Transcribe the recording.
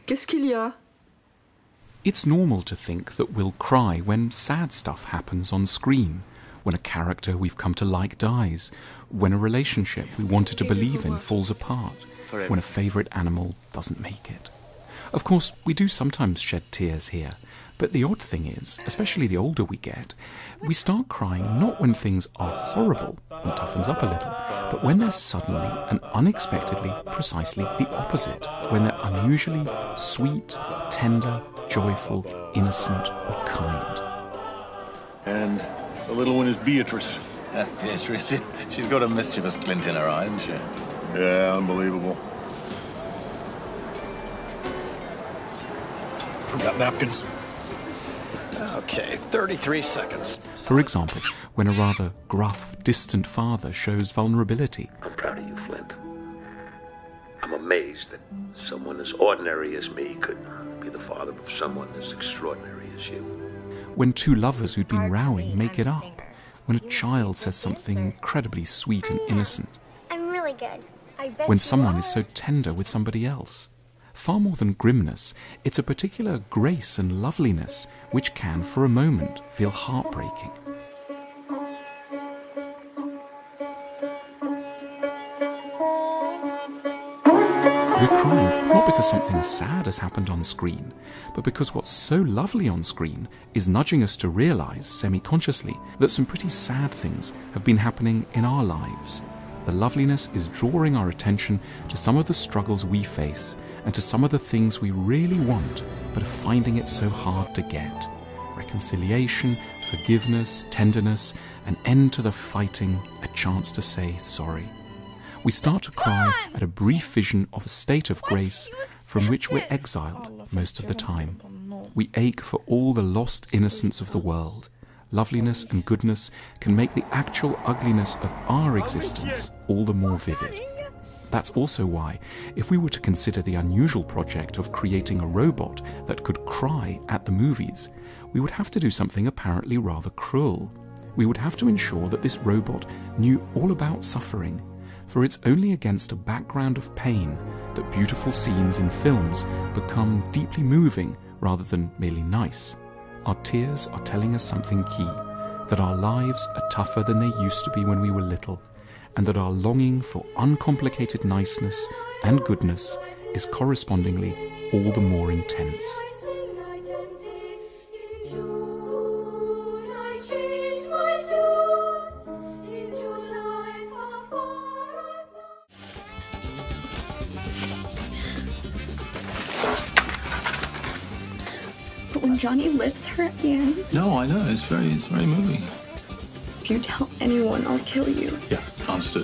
Qu'est-ce qu'il y a? It's normal to think that we'll cry when sad stuff happens on screen, when a character we've come to like dies, when a relationship we wanted to believe in falls apart, when a favourite animal doesn't make it. Of course, we do sometimes shed tears here, but the odd thing is, especially the older we get, we start crying not when things are horrible and toughens up a little, but when they're suddenly and unexpectedly precisely the opposite, when they're unusually sweet, tender, joyful, innocent, or kind. And the little one is Beatrice. Beatrice, she's got a mischievous glint in her eye, hasn't she? Yeah, unbelievable. Forgot napkins. Okay, 33 seconds. For example, when a rather gruff, distant father shows vulnerability. I'm proud of you, Flint. I'm amazed that someone as ordinary as me could be the father of someone as extraordinary as you. When two lovers who'd been rowing make it up. When a child says something incredibly sweet and innocent. I'm really good. When someone is so tender with somebody else. Far more than grimness, it's a particular grace and loveliness which can, for a moment, feel heartbreaking. We're crying not because something sad has happened on screen, but because what's so lovely on screen is nudging us to realise, semi-consciously, that some pretty sad things have been happening in our lives. The loveliness is drawing our attention to some of the struggles we face and to some of the things we really want but are finding it so hard to get. Reconciliation, forgiveness, tenderness, an end to the fighting, a chance to say sorry. We start to cry at a brief vision of a state of grace from which we're exiled most of the time. We ache for all the lost innocence of the world. Loveliness and goodness can make the actual ugliness of our existence all the more vivid. That's also why, if we were to consider the unusual project of creating a robot that could cry at the movies, we would have to do something apparently rather cruel. We would have to ensure that this robot knew all about suffering, for it's only against a background of pain that beautiful scenes in films become deeply moving rather than merely nice. Our tears are telling us something key, that our lives are tougher than they used to be when we were little, and that our longing for uncomplicated niceness and goodness is correspondingly all the more intense. But when Johnny lifts her at the end... No, I know. It's very moving. If you tell anyone, I'll kill you. Yeah, understood.